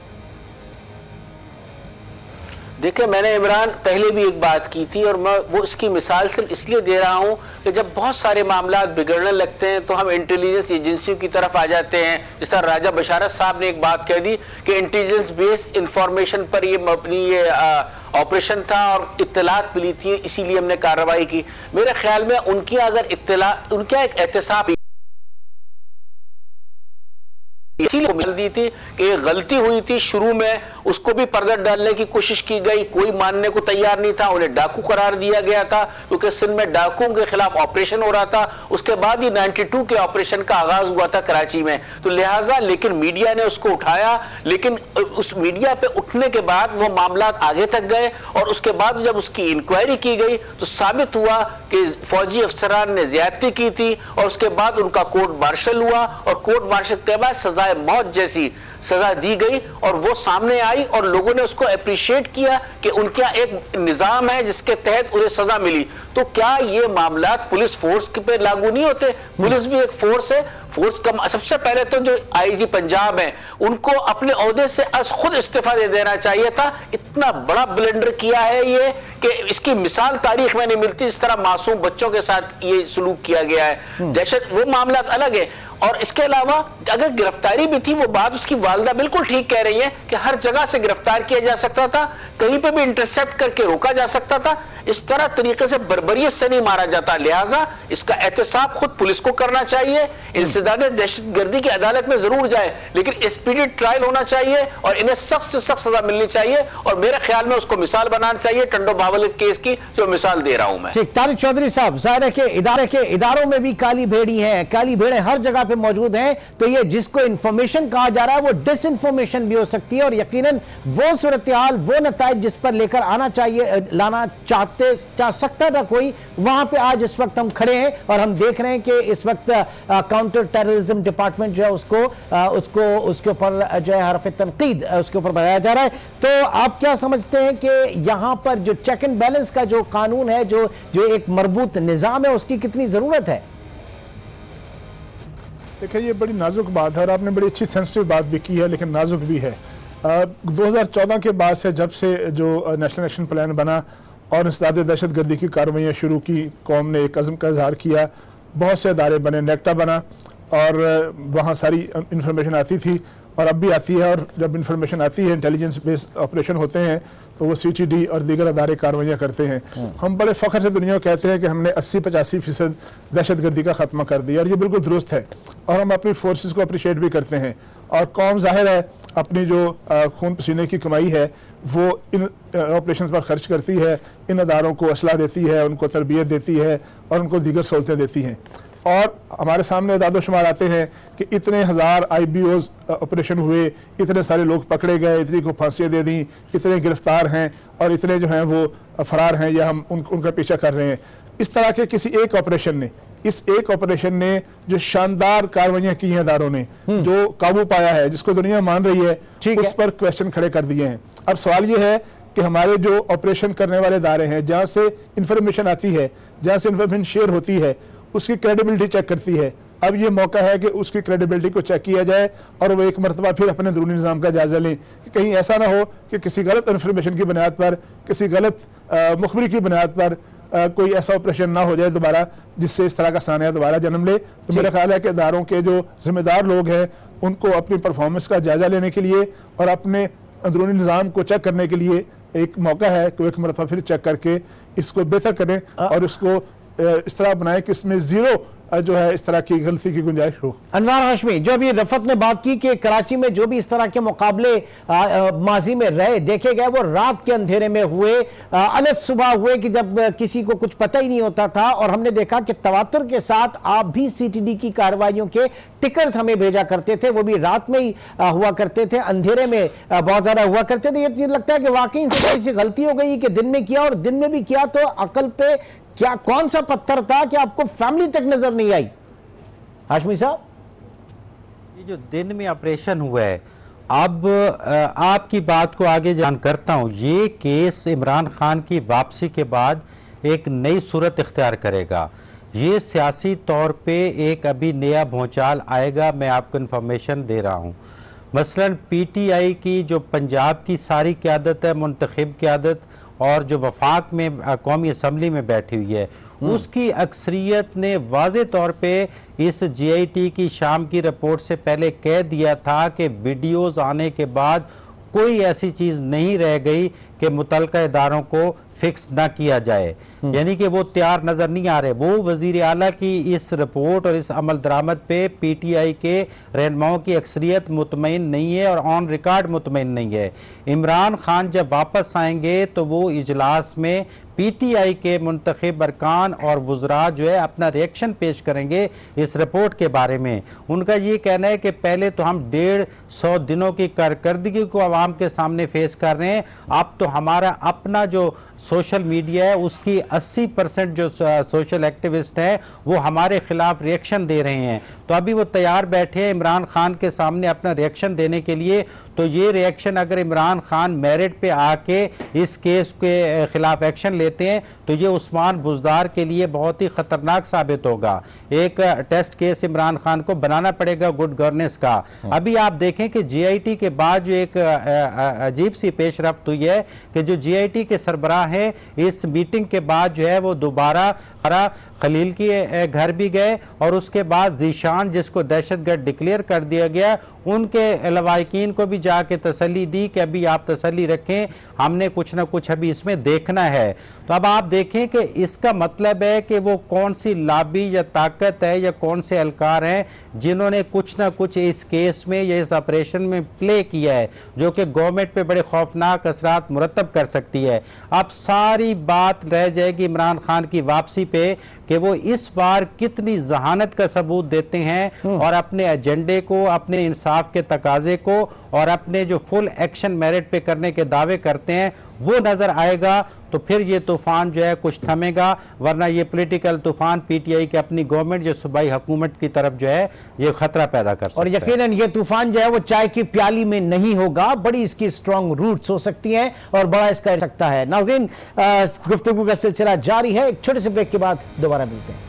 S4: देखिए, मैंने इमरान पहले भी एक बात की थी और मैं वो इसकी मिसाल सिर्फ इसलिए दे रहा हूं कि जब बहुत सारे मामला बिगड़ने लगते हैं तो हम इंटेलिजेंस एजेंसियों की तरफ आ जाते हैं। जिस तरह राजा बशारत साहब ने एक बात कह दी कि इंटेलिजेंस बेस्ड इंफॉर्मेशन पर ये ऑपरेशन था और इत्तलात मिली थी, इसीलिए हमने कार्रवाई की। मेरे ख्याल में उनकी अगर उनका एक एहतसाब इसीलिए मिल दी थी कि गलती हुई थी, शुरू में उसको भी पर्दा डालने की कोशिश की गई, कोई मानने को तैयार नहीं था, उन्हें डाकू करार दिया गया था क्योंकि सिंध में डाकुओं के खिलाफ ऑपरेशन हो रहा था। उसके बाद ही 92 के ऑपरेशन का आगाज हुआ था कराची में, तो लिहाजा लेकिन मीडिया ने उसको उठाया, लेकिन उस मीडिया पे उठने के बाद वो मामला आगे तक गए और उसके बाद जब उसकी इंक्वायरी की गई तो साबित हुआ कि फौजी अफसरान ने ज्यादती की थी और उसके बाद उनका कोर्ट मार्शल हुआ और कोर्ट मार्शल के बाद सजाए मौत जैसी सजा दी गई और वो सामने आई और लोगों ने उसको अप्रिशिएट किया कि उनका एक निजाम है जिसके तहत उन्हें सजा मिली। तो क्या ये मामला पुलिस फोर्स पे लागू नहीं होते? पुलिस भी एक फोर्स है। फोर्स का सबसे पहले तो जो आईजी पंजाब है उनको अपने ओहदे से खुद इस्तीफा दे देना चाहिए था। इतना बड़ा ब्लंडर किया है ये कि इसकी मिसाल तारीख में नहीं मिलती, इस तरह मासूम बच्चों के साथ ये सलूक किया गया है। दहशत वो मामला अलग है। और इसके अलावा अगर गिरफ्तारी भी थी, वो बात उसकी वालिदा बिल्कुल ठीक कह रही है कि हर जगह से गिरफ्तार किया जा सकता था, कहीं पे भी इंटरसेप्ट करके रोका जा सकता था। इस तरह तरीके से बर्बरियत से नहीं मारा जाता। लिहाजा इसका एहतसाब खुद पुलिस को करना चाहिए। इंसदाद दहशतगर्दी की अदालत में जरूर जाए, लेकिन स्पीडी ट्रायल होना चाहिए और इन्हें सख्त से सख्त सजा मिलनी चाहिए। और मेरे ख्याल में उसको मिसाल बनाना चाहिए टंडो बावल केस की, जो मिसाल दे रहा हूं मैं।
S1: ठीक, तारिक चौधरी साहब, जाहिर है कि इदारों में भी काली भेड़ी है, काली भेड़ें हर जगह पे मौजूद हैं, तो ये जिसको इंफॉर्मेशन कहा जा रहा है वो डिसइंफॉर्मेशन भी हो सकती है और यकीनन वो सूरत हाल, वो नताइज जिस पर लेकर आना चाहिए, लाना चाह सकता था कोई, वहां पे आज इस वक्त हम खड़े हैं और हम देख रहे हैं कि इस वक्त काउंटर टेररिज्म डिपार्टमेंट जो है उसके ऊपर जो है हरफ तनकीद उसके ऊपर बनाया जा रहा है। तो आप क्या समझते हैं कि यहां पर जो चेक एंड बैलेंस का जो कानून है, जो एक मरबूत निजाम है, उसकी कितनी जरूरत है?
S3: देखिए, ये बड़ी नाजुक बात है और आपने बड़ी अच्छी सेंसिटिव बात भी की है, लेकिन नाजुक भी है। 2014 के बाद से जब से जो नेशनल एक्शन प्लान बना और इंसदाद दहशतगर्दी की कार्रवाइयाँ शुरू की, कौम ने एक अज़्म का इजहार किया, बहुत से अदारे बने, नेक्टा बना और वहाँ सारी इंफॉर्मेशन आती थी और अब भी आती है। और जब इंफॉर्मेशन आती है, इंटेलिजेंस बेस्ड ऑपरेशन होते हैं, तो वो CTD और दीगर अदारे कार्रवाइयाँ करते हैं। हम बड़े फ़ख्र से दुनिया को कहते हैं कि हमने 80-85% दहशतगर्दी का ख़त्मा कर दिया और ये बिल्कुल दुरुस्त है और हम अपनी फोर्सेस को अप्रिशिएट भी करते हैं। और कौम ज़ाहिर है अपनी जो खून पसीने की कमाई है वो इन ऑपरेशन पर खर्च करती है, इन अदारों को असला देती है, उनको तरबियत देती है और उनको दीगर सहूलतें देती हैं। और हमारे सामने दादोशुमार आते हैं कि इतने हज़ार IBOs ऑपरेशन हुए, इतने सारे लोग पकड़े गए, इतनी को फांसियाँ दे दी, इतने गिरफ्तार हैं और इतने जो हैं वो फरार हैं या हम उनका पीछा कर रहे हैं। इस तरह के किसी एक ऑपरेशन ने, इस एक ऑपरेशन ने जो शानदार कार्रवाइयाँ की हैं अदारों ने, जो काबू पाया है, जिसको दुनिया मान रही है, उस पर क्वेश्चन खड़े कर दिए हैं। अब सवाल ये है कि हमारे जो ऑपरेशन करने वाले इदारे हैं, जहाँ से इंफॉर्मेशन आती है, जहाँ से इंफॉर्मेशन शेयर होती है, उसकी क्रेडिबिलिटी चेक करती है। अब ये मौका है कि उसकी क्रेडिबिलिटी को चेक किया जाए और वो एक मरतबा फिर अपने अंदरूनी निज़ाम का जायजा लें कि कहीं ऐसा ना हो कि किसी गलत इन्फॉर्मेशन की बुनियाद पर, किसी गलत मुखबरी की बुनियाद पर कोई ऐसा ऑपरेशन ना हो जाए दोबारा जिससे इस तरह का सानिया दोबारा जन्म ले। तो मेरा ख्याल है कि इदारों के जो जिम्मेदार लोग हैं उनको अपनी परफॉर्मेंस का जायजा लेने के लिए और अपने अंदरूनी निज़ाम को चेक करने के लिए एक मौका है कि एक मरतबा फिर चेक करके इसको बेहतर करें और इसको इस तरह बनाए कि इसमें ज़ीरो जो है इस तरह की गलती की गुंजाइश हो।
S1: अनवार हाशमी, जो अभी रफत ने बात की कि कराची में जो भी इस तरह के मुकाबले माजी में रहे देखे गए वो रात के अंधेरे में हुए, अलग सुबह हुए कि जब किसी को कुछ पता ही नहीं होता था, और हमने देखा कि तवातुर के साथ आप भी CTD की कार्रवाइयों के टिकर्स हमें भेजा करते थे, वो भी रात में ही हुआ करते थे, अंधेरे में बहुत ज्यादा हुआ करते थे। ये लगता है कि वाकई थोड़ी सी गलती हो गई कि दिन में किया, और दिन में भी किया तो अकल पे क्या कौन सा पत्थर था कि आपको फैमिली तक नजर नहीं आई? हाशमी साहब,
S2: ये जो दिन में ऑपरेशन हुआ है, अब आपकी बात को आगे जान करता हूं, ये केस इमरान खान की वापसी के बाद एक नई सूरत इख्तियार करेगा। ये सियासी तौर पे एक अभी नया भूचाल आएगा, मैं आपको इन्फॉर्मेशन दे रहा हूं। मसलन PTI की जो पंजाब की सारी क़यादत है, मुंतखब क़यादत, और जो वफाक में कौमी असम्बली में बैठी हुई है, उसकी अक्सरियत ने वाज़े तौर पे इस GIT की शाम की रिपोर्ट से पहले कह दिया था कि वीडियोज़ आने के बाद कोई ऐसी चीज़ नहीं रह गई कि मुतल्लिका इदारों को फिक्स ना किया जाए, यानी कि वो तैयार नज़र नहीं आ रहे। वो वज़ीर आला की इस रिपोर्ट और इस अमल दरामद पे PTI के रहनुमाओं की अक्सरियत मुतमईन नहीं है और ऑन रिकॉर्ड मुतमईन नहीं है। इमरान खान जब वापस आएंगे तो वो इजलास में PTI के मुंतखब अरकान और वज़रा जो है अपना रिएक्शन पेश करेंगे इस रिपोर्ट के बारे में। उनका ये कहना है कि पहले तो हम 150 दिनों की कारकर्दगी को आवाम के सामने फेस कर रहे हैं, अब तो हमारा अपना जो सोशल मीडिया है उसकी 80% जो सोशल एक्टिविस्ट हैं वो हमारे खिलाफ रिएक्शन दे रहे हैं। तो अभी वो तैयार बैठे हैं इमरान खान के सामने अपना रिएक्शन देने के लिए। तो ये रिएक्शन अगर इमरान खान मेरिट पे आके इस केस के खिलाफ एक्शन लेते हैं तो ये उस्मान बुज़दार के लिए बहुत ही ख़तरनाक साबित होगा। एक टेस्ट केस इमरान खान को बनाना पड़ेगा गुड गवर्नेंस का। अभी आप देखें कि GIT के बाद जो एक अजीब सी पेशरफ्त हुई है कि जो GIT के सरबराह हैं इस मीटिंग के बाद जो है वो दोबारा खलील के घर भी गए और उसके बाद ज़ीशान जिसको दहशतगर्द डिक्लेयर कर दिया गया उनके लवाकिन को भी जाके तसल्ली दी कि अभी आप तसल्ली रखें, हमने कुछ ना कुछ अभी इसमें देखना है। तो अब आप देखें कि इसका मतलब है कि वो कौन सी लॉबी या ताकत है या कौन से एहलकार हैं जिन्होंने कुछ ना कुछ इस केस में या इस ऑपरेशन में प्ले किया है जो कि गवर्नमेंट पे बड़े खौफनाक असरात मुरतब कर सकती है। अब सारी बात रह जाएगी इमरान खान की वापसी पे कि वो इस बार कितनी जहानत का सबूत देते हैं और अपने एजेंडे को, अपने इंसाफ के तकाजे को और अपने जो फुल एक्शन मेरिट पे करने के दावे करते हैं वो नजर आएगा। तो फिर ये तूफान जो है कुछ थमेगा, वरना ये पॉलिटिकल तूफान PTI के अपनी गवर्नमेंट या सूबाई हुकूमत की तरफ जो है ये खतरा पैदा कर सकता है।
S1: और यकीनन ये तूफान जो है वो चाय की प्याली में नहीं होगा, बड़ी इसकी स्ट्रॉन्ग रूट्स हो सकती हैं और बड़ा इसका सकता है। नाज़रीन, गुफ्तगू का सिलसिला जारी है, एक छोटे से ब्रेक के बाद दोबारा मिलते हैं।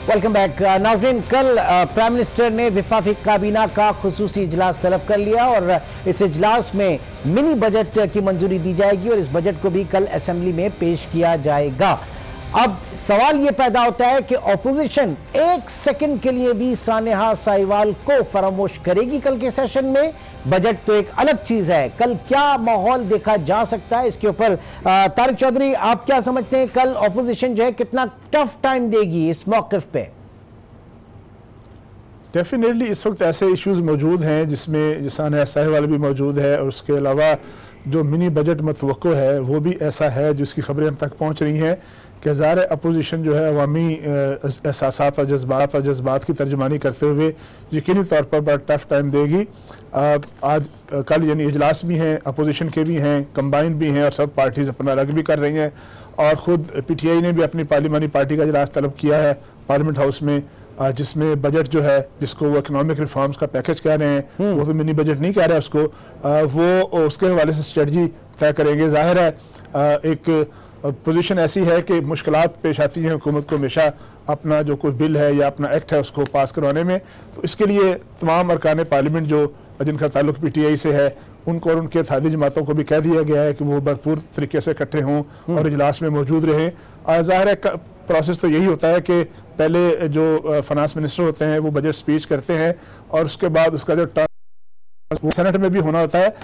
S1: Welcome back. नाज़रीन, कल प्राइम मिनिस्टर ने वफाकी काबीना का खुसूसी इजलास तलब कर लिया और इस इजलास में मिनी बजट की मंजूरी दी जाएगी और इस बजट को भी कल असेंबली में पेश किया जाएगा। अब सवाल यह पैदा होता है कि ऑपोजिशन एक सेकंड के लिए भी सानेहा साहिवाल को फरामोश करेगी कल के सेशन में? बजट तो एक अलग चीज है, कल क्या माहौल देखा जा सकता है इसके ऊपर तारिक चौधरी आप क्या समझते हैं, कल ऑपोजिशन जो है कितना टफ टाइम देगी इस मौक़िफ़ पे?
S3: डेफिनेटली इस वक्त ऐसे इश्यूज मौजूद हैं जिसमें सानेहा साहिवाल भी मौजूद है और उसके अलावा जो मिनी बजट मतवक्को है वो भी ऐसा है जिसकी खबरें हम तक पहुँच रही हैं कि ज़ाहिर अपोजिशन जो है अवामी एहसासात और जज्बात की तर्जमानी करते हुए यकीनी तौर पर बड़ा टफ टाइम देगी। आज कल यानी इजलास भी हैं, अपोजिशन के भी हैं, कंबाइन भी हैं और सब पार्टीज़ अपना रग भी कर रही हैं। और ख़ुद PTI ने भी अपनी पार्लिमानी पार्टी का इजलास तलब किया है पार्लियामेंट हाउस में, जिसमें बजट जो है जिसको वो इकोनॉमिक रिफॉर्म्स का पैकेज कह रहे हैं, वो तो मिनी बजट नहीं कह रहे उसको, वो उसके हवाले से स्ट्रेटजी तय करेंगे। ज़ाहिर है एक पोजीशन ऐसी है कि मुश्किलात पेश आती हैं हुकूमत को हमेशा अपना जो कोई बिल है या अपना एक्ट है उसको पास करवाने में। तो इसके लिए तमाम अरकान पार्लियामेंट जो जिनका ताल्लुक PTI से है उनको और उनके इत्तेहादी जमातों को भी कह दिया गया है कि वो भरपूर तरीके से इकट्ठे हों और इजलास में मौजूद रहें। ज़ाहिर है प्रोसेस तो यही होता है कि पहले जो फाइनेंस मिनिस्टर होते हैं वो बजट स्पीच करते हैं और उसके बाद उसका जो वो सेनेट में भी होना होता है।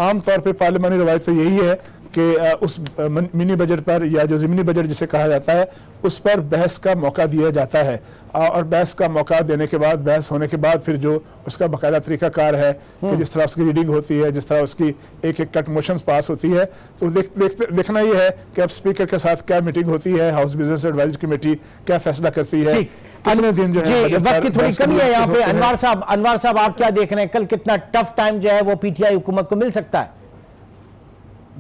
S3: आम तौर पे पार्लियामानी रवायत तो यही है कि उस मिनी बजट पर या जो ज़मीनी बजट जिसे कहा जाता है उस पर बहस का मौका दिया जाता है और बहस का मौका देने के बाद, बहस होने के बाद फिर जो उसका बाकायदा तरीकाकार है कि जिस तरह उसकी रीडिंग होती है, जिस तरह उसकी एक एक कट मोशंस पास होती है, तो देखना ये है कि अब स्पीकर के साथ क्या मीटिंग होती है, हाउस बिजनेस एडवाइजरी कमेटी क्या फैसला करती है, कितने दिन जो है
S1: वक्त की थोड़ी कमी है यहाँ पे। अनवार साहब आप क्या देख रहे हैं, कल कितना टफ टाइम जो है वो PTI हुकूमत को मिल सकता है?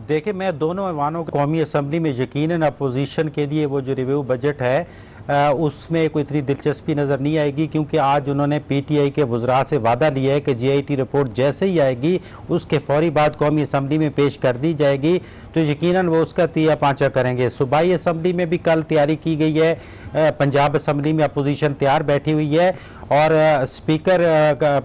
S2: देखिए, मैं दोनों ऐवानों कौमी असम्बली में यकीनन अपोजिशन के लिए वो जो रिव्यू बजट है उसमें कोई इतनी दिलचस्पी नज़र नहीं आएगी, क्योंकि आज उन्होंने PTI के वज़रा से वादा लिया है कि GIT रिपोर्ट जैसे ही आएगी उसके फौरी बाद कौमी असम्बली में पेश कर दी जाएगी, तो यकीनन वो उसका तिया पाँचा करेंगे। सूबाई असम्बली में भी कल तैयारी की गई है, पंजाब असम्बली में अपोजिशन तैयार बैठी हुई है और स्पीकर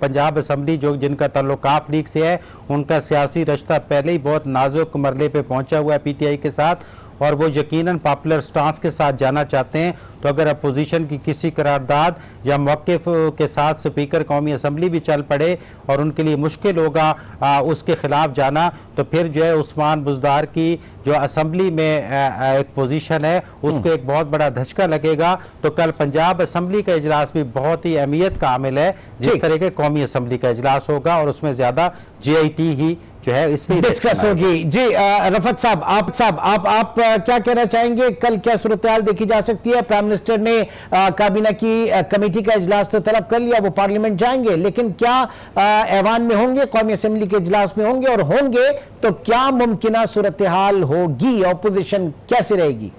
S2: पंजाब असम्बली जो जिनका ताल्लुक आफ लीग से है उनका सियासी रिश्ता पहले ही बहुत नाजुक मरले पे पहुंचा हुआ है PTI के साथ और वो यकीनन पॉपुलर स्टांस के साथ जाना चाहते हैं। तो अगर अपोजिशन की किसी करारदाद या मौक़िफ़ के साथ स्पीकर कौमी असम्बली भी चल पड़े और उनके लिए मुश्किल होगा उसके खिलाफ जाना, तो फिर जो है उस्मान बुज़दार की जो असम्बली में एक पोजीशन है उसको एक बहुत बड़ा धचका लगेगा। तो कल पंजाब असम्बली का इजलास भी बहुत ही अहमियत का आमिल है, जिस तरह के कौमी असम्बली का इजलास होगा और उसमें ज़्यादा GIT ही जो है इसमें
S1: डिस्कस होगी। जी रफत साहब, आप क्या कहना चाहेंगे, कल क्या सूरत हाल देखी जा सकती है? प्राइम मिनिस्टर ने काबीना की कमेटी का इजलास तो तलब कर लिया, वो पार्लियामेंट जाएंगे, लेकिन क्या ऐवान में होंगे, कौमी असम्बली के इजलास में होंगे, और होंगे तो क्या मुमकिन सूरत हाल होगी, ऑपोजिशन कैसे रहेगी?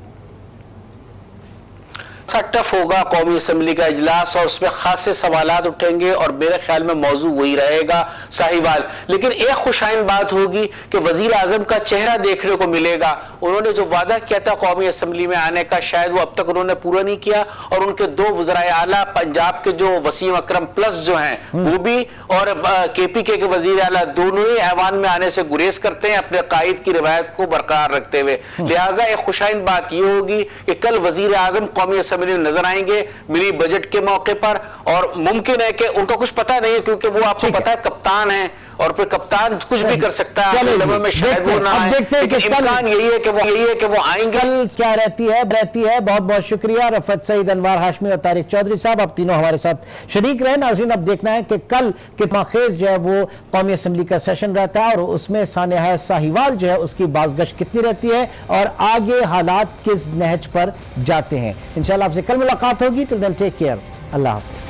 S4: टफ होगा कौमी असम्बली का इजलास और उसमें खासे सवालात उठेंगे और मेरे ख्याल में मौजू वही रहेगा साहिवाल। लेकिन एक खुशाइन बात होगी कि वजीर आजम का चेहरा देखने को मिलेगा। उन्होंने जो वादा किया था कौमी असम्बली में आने का शायद वो अब तक उन्होंने पूरा नहीं किया और उनके दो वज़राए आला पंजाब के जो वसीम अकरम प्लस जो हैं वो भी और KPK के वजीर आला दोनों ही ऐवान में आने से गुरेज करते हैं अपने कायद की रिवायत को बरकरार रखते हुए। लिहाजा एक खुशाइन बात यह होगी कि कल वजीर आजम कौमी असम्बली नजर आएंगे मिनी बजट के मौके पर और मुमकिन है कि उनका कुछ पता नहीं है क्योंकि वो आपको पता है कप्तान है और फिर कप्तान कुछ भी कर सकता है लेवल में, शायद वो ना आए, लेकिन इम्कान यही है कि वो आएंगे।
S1: कल क्या रहती है। बहुत बहुत शुक्रिया रफत सईद, अनवार हाशमी और तारिक चौधरी साहब, आप तीनों हमारे साथ शरीक रहे। नाज़रीन, अब देखना है कि कल कितना खेज जो है वो कौमी असम्बली का सेशन रहता है और उसमें सानिया साहिवाल जो है उसकी बाज़गश्त कितनी रहती है और आगे हालात किस नहज पर जाते हैं। इंशाल्लाह आपसे कल मुलाकात होगी। तो देन टेक केयर, अल्लाह हाफ़िज़।